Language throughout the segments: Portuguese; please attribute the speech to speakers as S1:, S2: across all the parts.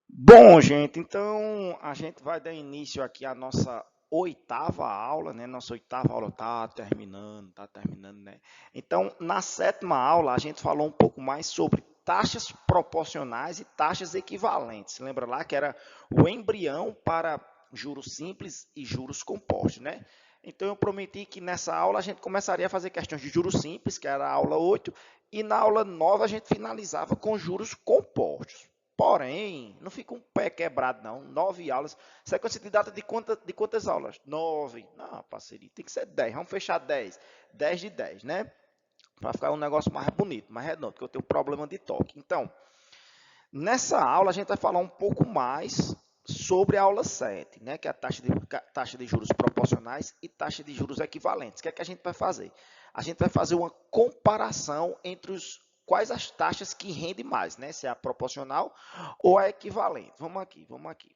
S1: Bom, gente, então a gente vai dar início aqui à nossa oitava aula, né? Nossa oitava aula tá terminando, né? Então, na sétima aula, a gente falou um pouco mais sobre taxas proporcionais e taxas equivalentes. Lembra lá que era o embrião para juros simples e juros compostos, né? Então, eu prometi que nessa aula a gente começaria a fazer questões de juros simples, que era a aula 8, e na aula 9 a gente finalizava com juros compostos. Porém, não fica um pé quebrado, não. 9 aulas. Sequência de data de quantas aulas? 9. Não, parceria, tem que ser 10. Vamos fechar 10. 10 de 10, né? Para ficar um negócio mais bonito, mais redondo, porque eu tenho problema de toque. Então, nessa aula a gente vai falar um pouco mais sobre a aula 7, né? Que é a taxa de juros proporcionais e taxa de juros equivalentes. O que é que a gente vai fazer? A gente vai fazer uma comparação entre quais as taxas que rendem mais, né? Se é a proporcional ou a equivalente. Vamos aqui, vamos aqui.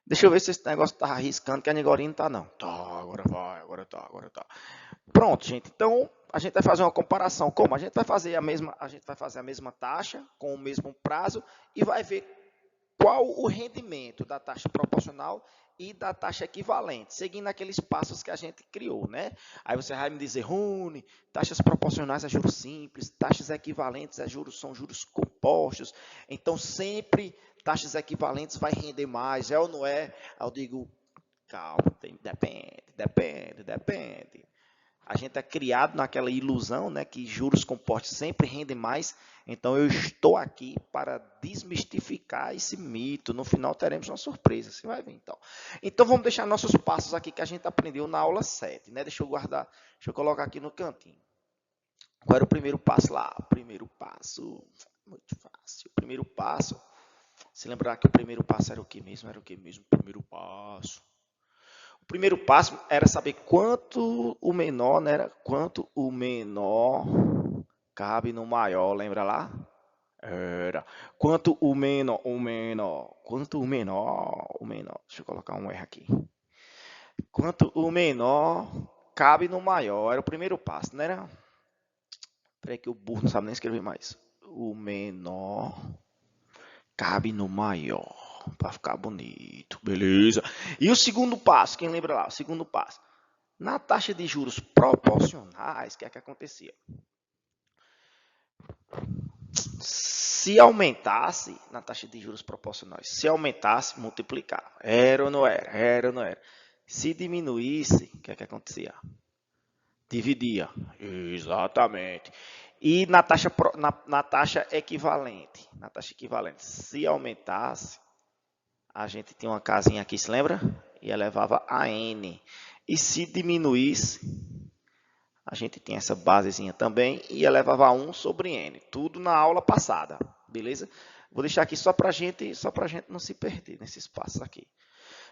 S1: Deixa eu ver se esse negócio está arriscando, que a Nigorinha não está, não. Tá, agora vai, agora tá, agora tá. Pronto, gente. Então, a gente vai fazer uma comparação. Como? A gente vai fazer a mesma taxa, com o mesmo prazo, e vai ver qual o rendimento da taxa proporcional e da taxa equivalente, seguindo aqueles passos que a gente criou, né? Aí você vai me dizer, Rune, taxas proporcionais a juros simples, taxas equivalentes a juros são juros compostos, então sempre taxas equivalentes vai render mais, é ou não é? Aí eu digo, calma, depende. A gente é criado naquela ilusão, né, que juros compostos sempre rendem mais. Então eu estou aqui para desmistificar esse mito. No final teremos uma surpresa, você vai ver então. Então vamos deixar nossos passos aqui que a gente aprendeu na aula 7, né? Deixa eu guardar, deixa eu colocar aqui no cantinho. Qual era o primeiro passo lá? O primeiro passo, muito fácil. O primeiro passo, se lembrar que o primeiro passo era o que mesmo? Era o que mesmo? O primeiro passo. O primeiro passo era saber quanto o menor, né? Quanto o menor cabe no maior, lembra lá? Era. Quanto o menor. Deixa eu colocar um R aqui. Quanto o menor cabe no maior, era o primeiro passo, não era? Peraí que o burro não sabe nem escrever mais. O menor cabe no maior, para ficar bonito, beleza? E o segundo passo, quem lembra lá? O segundo passo. Na taxa de juros proporcionais, o que é que acontecia? Se aumentasse na taxa de juros proporcionais, se aumentasse, multiplicar. Era ou não era? Era ou não era? Se diminuísse, o que é que acontecia? Dividia. Exatamente. E na taxa equivalente, se aumentasse, a gente tinha uma casinha aqui, se lembra? E elevava a n. E se diminuísse, a gente tinha essa basezinha também e elevava a 1 sobre n. Tudo na aula passada, beleza? Vou deixar aqui só para gente não se perder nesses passos aqui.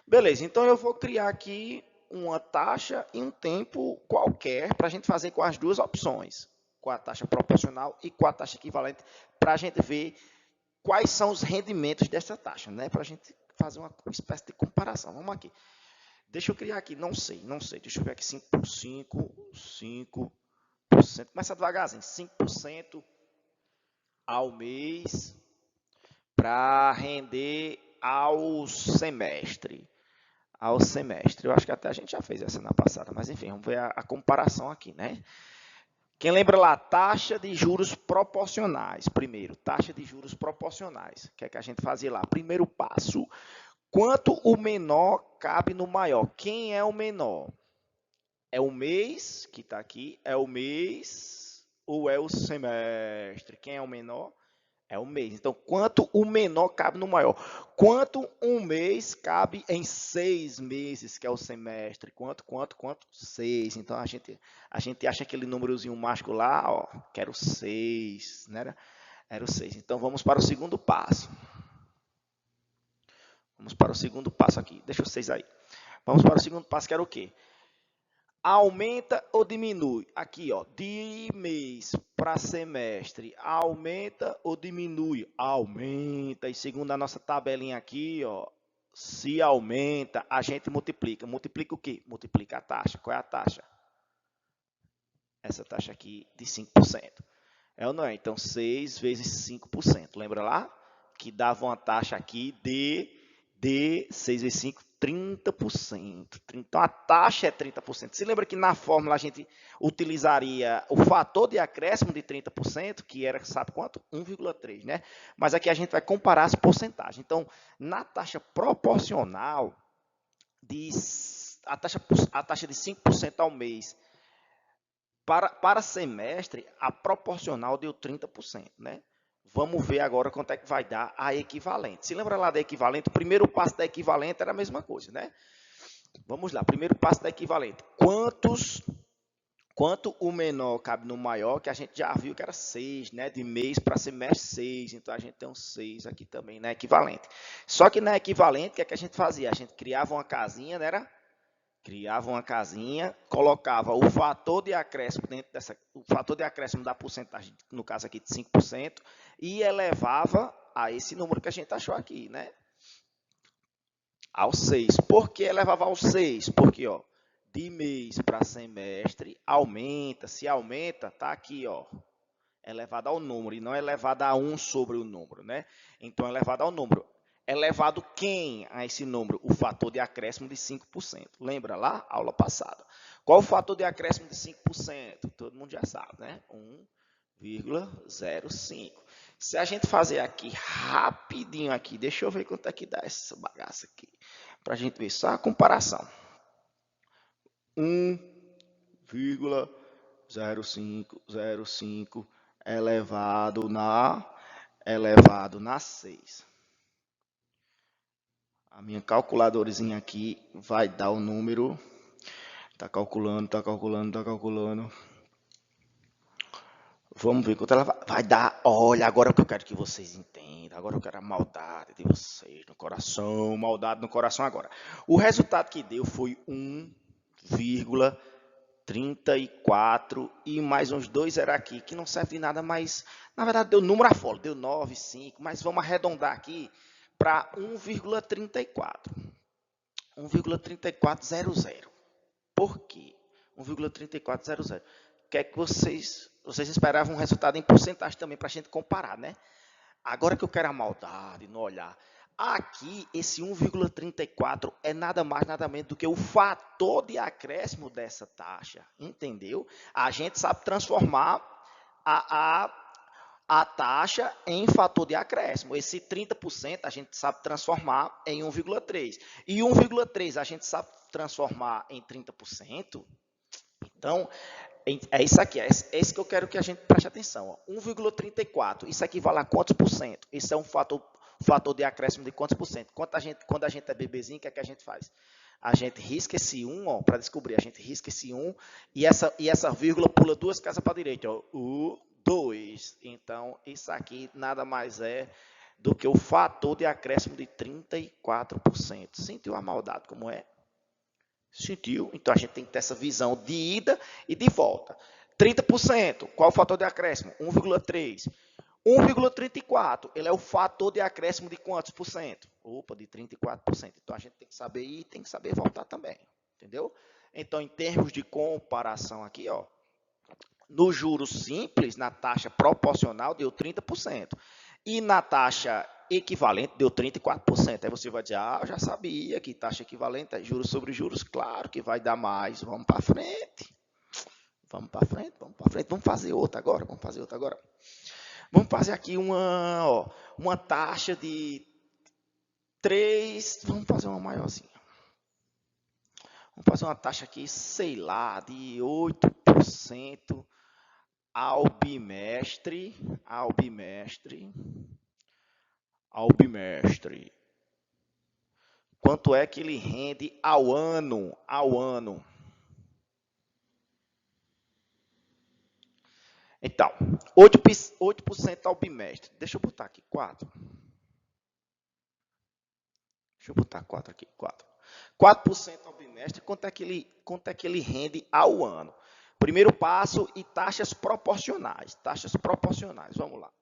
S1: Beleza, então eu vou criar aqui uma taxa e um tempo qualquer para a gente fazer com as duas opções, com a taxa proporcional e com a taxa equivalente, para a gente ver quais são os rendimentos dessa taxa, né? Para a gente fazer uma espécie de comparação. Vamos aqui. Deixa eu criar aqui, não sei. Deixa eu ver aqui, 5%. Começa devagarzinho, 5% ao mês para render ao semestre. Ao semestre. Eu acho que até a gente já fez essa na passada, mas enfim, vamos ver a comparação aqui, né? Quem lembra lá? Taxa de juros proporcionais. Primeiro, taxa de juros proporcionais. O que é que a gente fazia lá? Primeiro passo. Quanto o menor cabe no maior? Quem é o menor? É o mês que está aqui? É o mês ou é o semestre? Quem é o menor? É o mês. Então, quanto o menor cabe no maior? Quanto um mês cabe em 6 meses, que é o semestre? Quanto? 6. Então, a gente acha aquele númerozinho mágico lá, ó, que era o 6, né? Era o 6. Então, vamos para o segundo passo. Vamos para o segundo passo aqui. Deixa o 6 aí. Vamos para o segundo passo, que era o quê? Aumenta ou diminui? Aqui, ó, de mês para semestre, aumenta ou diminui? Aumenta. E segundo a nossa tabelinha aqui, ó, se aumenta, a gente multiplica. Multiplica o quê? Multiplica a taxa. Qual é a taxa? Essa taxa aqui de 5%. É ou não é? Então, 6 vezes 5%. Lembra lá? que dava uma taxa aqui de 6 vezes 5, 30%. Então, a taxa é 30%. Se lembra que na fórmula a gente utilizaria o fator de acréscimo de 30%, que era, sabe quanto? 1,3, né? Mas aqui a gente vai comparar as porcentagens. Então, na taxa proporcional, a taxa de 5% ao mês para semestre, a proporcional deu 30%, né? Vamos ver agora quanto é que vai dar a equivalente. Se lembra lá da equivalente? O primeiro passo da equivalente era a mesma coisa, né? Vamos lá, primeiro passo da equivalente. Quanto o menor cabe no maior, que a gente já viu que era 6, né? De mês para semestre, 6. Então, a gente tem um 6 aqui também na equivalente. Só que na equivalente, o que é que a gente fazia? A gente criava uma casinha, né? Criava uma casinha, colocava o fator de acréscimo dentro dessa, o fator de acréscimo da porcentagem, no caso aqui de 5%, e elevava a esse número que a gente achou aqui, né? Ao 6. Por que elevava ao 6? Porque, ó, de mês para semestre aumenta, se aumenta, tá aqui, ó, elevado ao número, e não é elevado a 1 sobre o número, né? Então, elevado ao número. Elevado quem a esse número? O fator de acréscimo de 5%. Lembra lá? Aula passada. Qual o fator de acréscimo de 5%? Todo mundo já sabe, né? 1,05. Se a gente fazer aqui rapidinho aqui, deixa eu ver quanto é que dá essa bagaça aqui, para a gente ver só a comparação. 1,0505 elevado na 6. A minha calculadorzinha aqui vai dar o número. Tá calculando. Vamos ver quanto ela vai dar. Olha, agora que eu quero que vocês entendam. Agora eu quero a maldade de vocês no coração. Maldade no coração agora. O resultado que deu foi 1,34 e mais uns 2 era aqui, que não serve de nada, mas na verdade deu número a folga, deu 9, 5, mas vamos arredondar aqui para 1,34. 1,3400. Por quê? 1,3400. O que é que vocês esperavam um resultado em porcentagem também para a gente comparar, né? Agora que eu quero a maldade no olhar. Aqui, esse 1,34 é nada mais, nada menos do que o fator de acréscimo dessa taxa. Entendeu? A gente sabe transformar a taxa em fator de acréscimo. Esse 30% a gente sabe transformar em 1,3. E 1,3 a gente sabe transformar em 30%. Então, é isso aqui, é esse que eu quero que a gente preste atenção. 1,34, isso aqui vale a quantos por cento? Isso é um fator de acréscimo de quantos por cento? Quando a gente é bebezinho, o que é que a gente faz? A gente risca esse 1, para descobrir, a gente risca esse 1 e essa vírgula pula 2 casas para a direita, ó, o 2. Então, isso aqui nada mais é do que o fator de acréscimo de 34%. Sentiu a maldade como é? Sentiu? Então, a gente tem que ter essa visão de ida e de volta. 30%, qual o fator de acréscimo? 1,3. 1,34, ele é o fator de acréscimo de quantos por cento? Opa, de 34%. Então, a gente tem que saber ir e tem que saber voltar também. Entendeu? Então, em termos de comparação aqui, ó, no juros simples, na taxa proporcional, deu 30%. E na taxa equivalente, deu 34%. Aí você vai dizer, eu já sabia que taxa equivalente é juros sobre juros. Claro que vai dar mais. Vamos para frente. Vamos fazer outra agora. Vamos fazer aqui uma taxa de 3. Vamos fazer uma maiorzinha. Vamos fazer uma taxa aqui, sei lá, de 8% ao bimestre. Quanto é que ele rende ao ano? Então, 8% ao bimestre. Deixa eu botar aqui 4. Deixa eu botar 4 aqui, 4. 4% ao bimestre, quanto é que ele rende ao ano? Primeiro passo e taxas proporcionais. Vamos lá.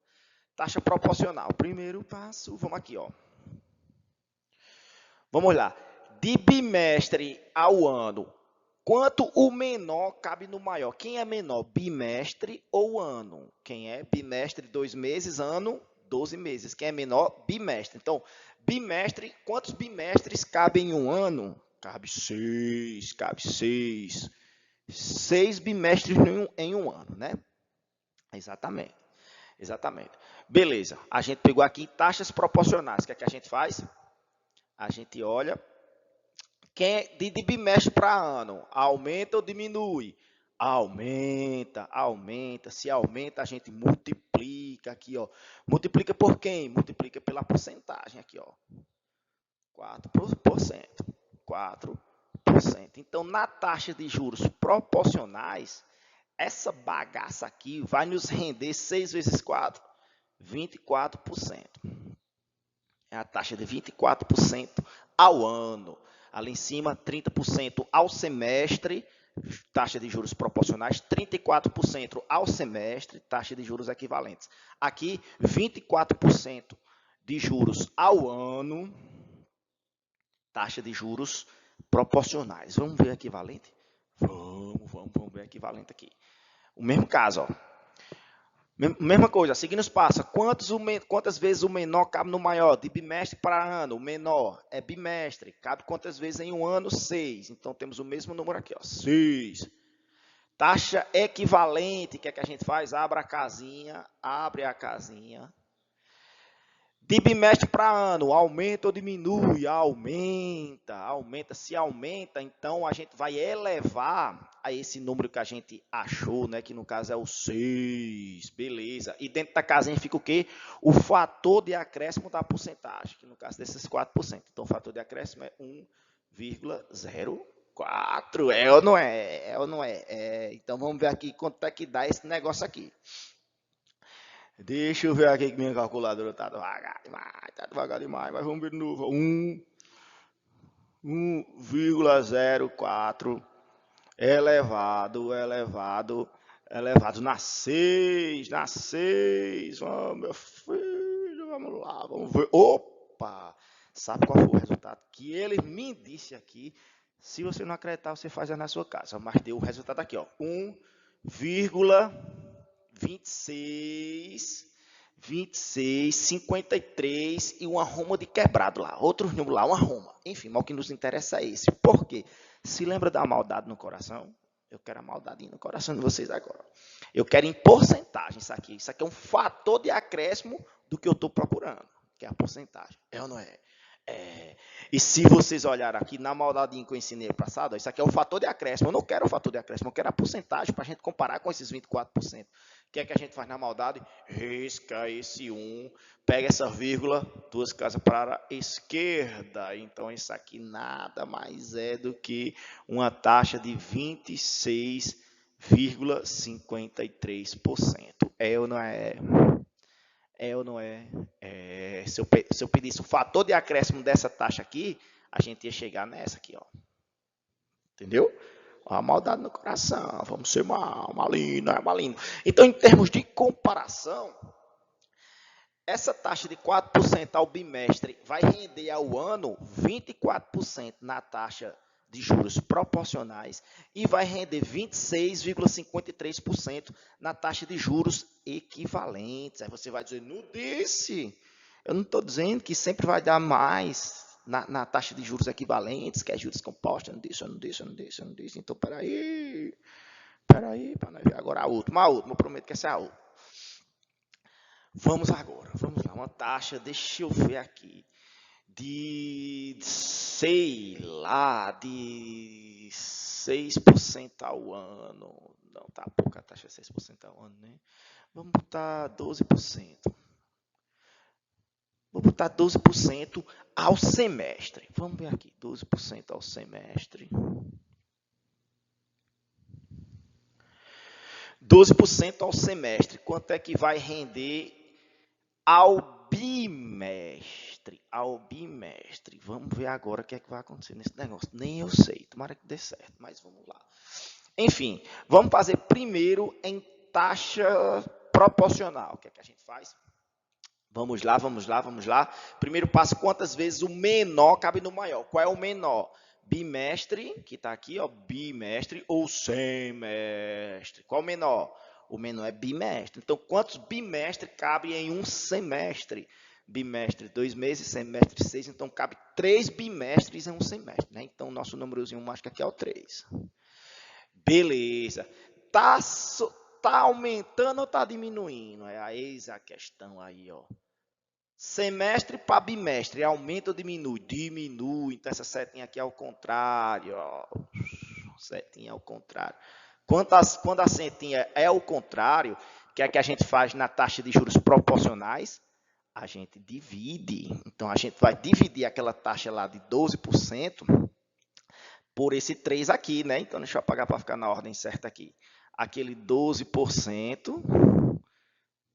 S1: Taxa proporcional. Primeiro passo, vamos aqui, ó. Vamos lá. De bimestre ao ano, quanto o menor cabe no maior? Quem é menor, bimestre ou ano? Quem é bimestre, 2 meses, ano, 12 meses. Quem é menor? Bimestre. Então, bimestre, quantos bimestres cabem em um ano? Cabe 6, cabe 6. 6 bimestres em um ano, né? Exatamente. Exatamente. Beleza. A gente pegou aqui taxas proporcionais. O que é que a gente faz? A gente olha quem é de bimestre para ano. Aumenta ou diminui? Aumenta, aumenta. Se aumenta, a gente multiplica aqui, ó. Multiplica por quem? Multiplica pela porcentagem aqui, ó. 4%. 4%. Então, na taxa de juros proporcionais, essa bagaça aqui vai nos render 6 vezes 4, 24%. É a taxa de 24% ao ano. Ali em cima, 30% ao semestre, taxa de juros proporcionais, 34% ao semestre, taxa de juros equivalentes. Aqui, 24% de juros ao ano, taxa de juros proporcionais. Vamos ver equivalente? Vamos ver equivalente aqui. O mesmo caso, ó. Mesma coisa, seguindo os passos. Quantas vezes o menor cabe no maior? De bimestre para ano. O menor é bimestre. Cabe quantas vezes em um ano? 6. Então, temos o mesmo número aqui, ó, 6. Taxa equivalente, o que é que a gente faz? Abre a casinha. De bimestre para ano, aumenta ou diminui? Aumenta. Se aumenta, então a gente vai elevar a esse número que a gente achou, né? Que no caso é o 6. Beleza. E dentro da casinha fica o quê? O fator de acréscimo da porcentagem, que no caso desses 4%. Então, o fator de acréscimo é 1,04. É ou não é? É ou não é? Então, vamos ver aqui quanto é que dá esse negócio aqui. Deixa eu ver aqui que minha calculadora tá devagar demais, mas vamos ver de novo. 1,04 elevado na 6, oh, meu filho, vamos lá, vamos ver. Opa! Sabe qual foi o resultado que ele me disse aqui? Se você não acreditar, você faz na sua casa, mas deu o resultado aqui, ó, 1,26, 53 e uma roma de quebrado lá. Outros números lá, uma roma. Enfim, mas o que nos interessa é esse. Por quê? Se lembra da maldade no coração? Eu quero a maldade no coração de vocês agora. Eu quero em porcentagem isso aqui. Isso aqui é um fator de acréscimo do que eu estou procurando, que é a porcentagem. É ou não é? É. E se vocês olharem aqui na maldadinha que eu ensinei passado, isso aqui é o fator de acréscimo. Eu não quero o fator de acréscimo, eu quero a porcentagem para a gente comparar com esses 24%. O que é que a gente faz na maldade? Risca esse 1, pega essa vírgula, 2 casas para a esquerda. Então, isso aqui nada mais é do que uma taxa de 26,53%. É ou não é? É ou não é? Se eu pedisse o fator de acréscimo dessa taxa aqui, a gente ia chegar nessa aqui, ó. Entendeu? A maldade no coração, vamos ser maligno. Então, em termos de comparação, essa taxa de 4% ao bimestre vai render ao ano 24% na taxa de juros proporcionais e vai render 26,53% na taxa de juros equivalentes. Aí você vai dizer, não disse. Eu não estou dizendo que sempre vai dar mais na taxa de juros equivalentes, que é juros compostos. Eu não disse. Então, peraí, para nós ver agora a última, eu prometo que essa é a última. Vamos lá, uma taxa, deixa eu ver aqui, de 6% ao ano. Não, tá pouca a taxa, 6% ao ano, né? Vamos botar 12%. Vou botar 12% ao semestre. Vamos ver aqui, 12% ao semestre. 12% ao semestre. Quanto é que vai render ao bimestre? Vamos ver agora o que é que vai acontecer nesse negócio. Nem eu sei, tomara que dê certo, mas vamos lá. Enfim, vamos fazer primeiro em taxa proporcional. O que é que a gente faz? Vamos lá. Primeiro passo, quantas vezes o menor cabe no maior? Qual é o menor? Bimestre, que está aqui, ó, bimestre ou semestre. Qual o menor? o menor é bimestre. Então, quantos bimestres cabem em um semestre? Bimestre, 2 meses, semestre, 6. Então, cabe 3 bimestres em um semestre, né? Então, nosso númerozinho mágico aqui é o 3. Beleza. Tá aumentando ou tá diminuindo? Eis a questão aí, ó. Semestre para bimestre, aumenta ou diminui? Diminui. Então, essa setinha aqui é ao contrário, ó. Setinha ao contrário. Quando a setinha é ao contrário, que é que a gente faz na taxa de juros proporcionais? A gente divide. Então, a gente vai dividir aquela taxa lá de 12% por esse 3 aqui, né? Então, deixa eu apagar para ficar na ordem certa aqui. Aquele 12%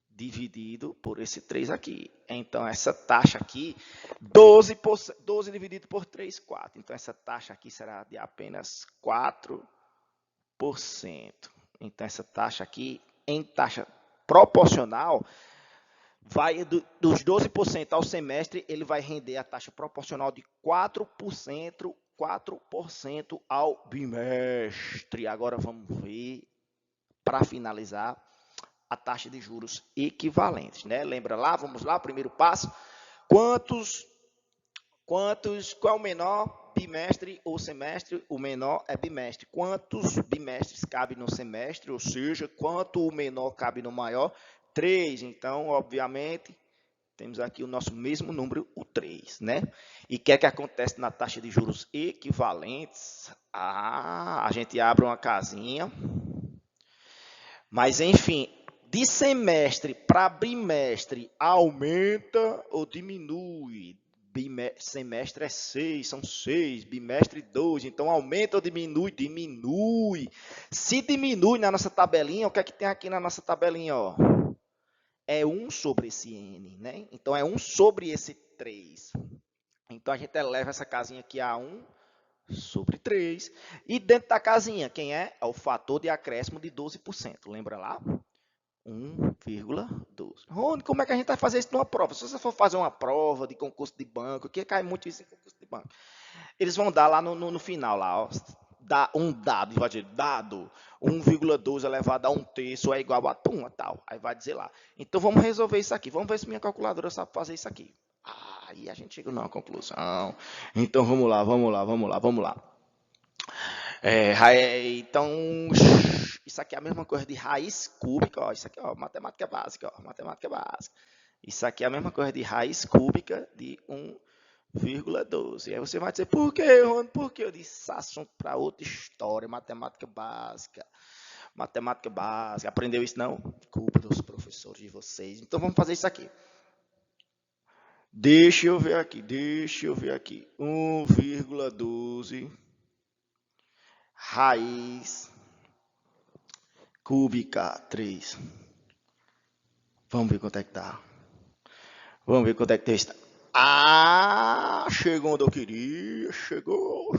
S1: dividido por esse 3 aqui. Então, essa taxa aqui, 12 dividido por 3, 4. Então, essa taxa aqui será de apenas 4%. Então, essa taxa aqui, em taxa proporcional, vai dos 12% ao semestre, ele vai render a taxa proporcional de 4%, 4% ao bimestre. Agora vamos ver, para finalizar, a taxa de juros equivalentes, né? Lembra lá? Vamos lá, primeiro passo. Qual é o menor? Bimestre ou semestre? O menor é bimestre. Quantos bimestres cabe no semestre? Ou seja, quanto o menor cabe no maior? 3. Então, obviamente, temos aqui o nosso mesmo número, o 3, né? E o que é que acontece na taxa de juros equivalentes? A gente abre uma casinha. Mas, enfim, de semestre para bimestre, aumenta ou diminui? Semestre é 6, são 6, bimestre 2, então aumenta ou diminui? Diminui. Se diminui na nossa tabelinha, o que é que tem aqui na nossa tabelinha? Ó? É 1 sobre esse N, né? Então, é 1 sobre esse 3. Então, a gente eleva essa casinha aqui a 1 sobre 3. E dentro da casinha, quem é? É o fator de acréscimo de 12%. Lembra lá? 1,12. Rony, como é que a gente vai fazer isso numa prova? Se você for fazer uma prova de concurso de banco, que cai muito isso em concurso de banco, eles vão dar lá no final, lá, ó, dá um dado, vai dizer, dado 1,12 elevado a 1/3 é igual a tal. Aí vai dizer lá. Então, vamos resolver isso aqui. Vamos ver se minha calculadora sabe fazer isso aqui. Aí a gente chega numa conclusão. Então, vamos lá. Então, isso aqui é a mesma coisa de raiz cúbica, ó, isso aqui, ó, matemática básica, ó, matemática básica. Isso aqui é a mesma coisa de raiz cúbica de 1,12. Aí você vai dizer, por quê, Rony? Por quê? Eu disse, assunto para outra história, matemática básica. Matemática básica, aprendeu isso não? Culpa dos professores de vocês. Então, vamos fazer isso aqui. Deixa eu ver aqui. 1,12 raiz cúbica 3. Vamos ver quanto é que tá. Vamos ver quanto é que está. Chegou onde eu queria. Chegou.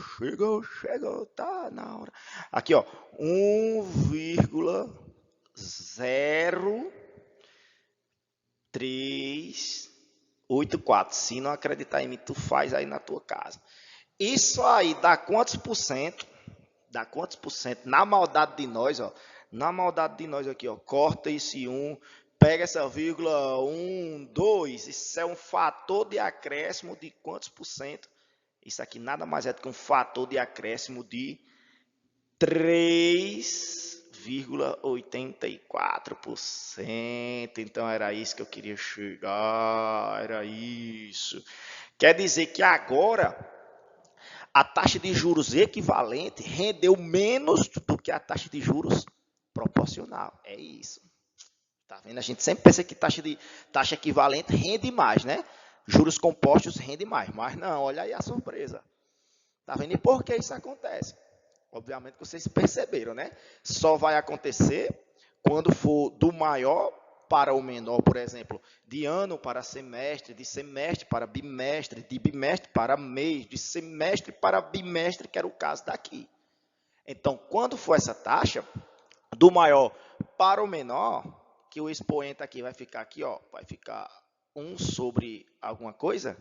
S1: Tá na hora. Aqui, ó. 1,0384. Se não acreditar em mim, tu faz aí na tua casa. Isso aí dá quantos por cento? Dá quantos por cento? Na maldade de nós, ó. Na maldade de nós aqui, ó. Corta esse 1, pega essa vírgula 1, 2. Isso é um fator de acréscimo de quantos por cento? Isso aqui nada mais é do que um fator de acréscimo de 3,84%. Então, era isso que eu queria chegar. Era isso. Quer dizer que agora a taxa de juros equivalente rendeu menos do que a taxa de juros proporcional. É isso. Tá vendo? A gente sempre pensa que taxa equivalente rende mais, né? Juros compostos rende mais, mas não, olha aí a surpresa. Tá vendo? E por que isso acontece? Obviamente que vocês perceberam, né? Só vai acontecer quando for do maior para o menor, por exemplo, de ano para semestre, de semestre para bimestre, de bimestre para mês, de semestre para bimestre, que era o caso daqui. Então, quando for essa taxa, do maior para o menor, que o expoente aqui vai ficar aqui, ó, vai ficar 1 sobre alguma coisa,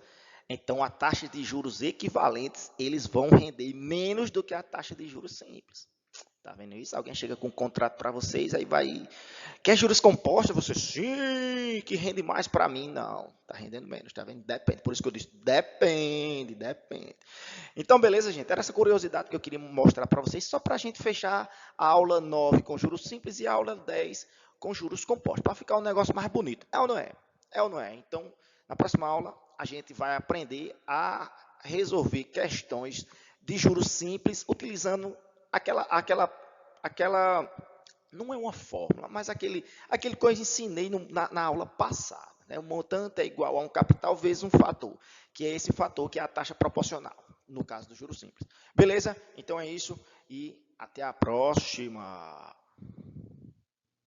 S1: então a taxa de juros equivalentes, eles vão render menos do que a taxa de juros simples. Tá vendo isso? Alguém chega com um contrato para vocês, aí vai. Quer juros compostos? Você, sim, que rende mais para mim. Não, tá rendendo menos, tá vendo? Depende. Por isso que eu disse, depende, depende. Então, beleza, gente? Era essa curiosidade que eu queria mostrar para vocês, só para a gente fechar a aula 9 com juros simples e a aula 10 com juros compostos, para ficar um negócio mais bonito. É ou não é? É ou não é? Então, na próxima aula, a gente vai aprender a resolver questões de juros simples utilizando aquela não é uma fórmula, mas aquele que eu ensinei na aula passada. Né? O montante é igual a um capital vezes um fator, que é esse fator que é a taxa proporcional, no caso do juro simples. Beleza? Então é isso e até a próxima.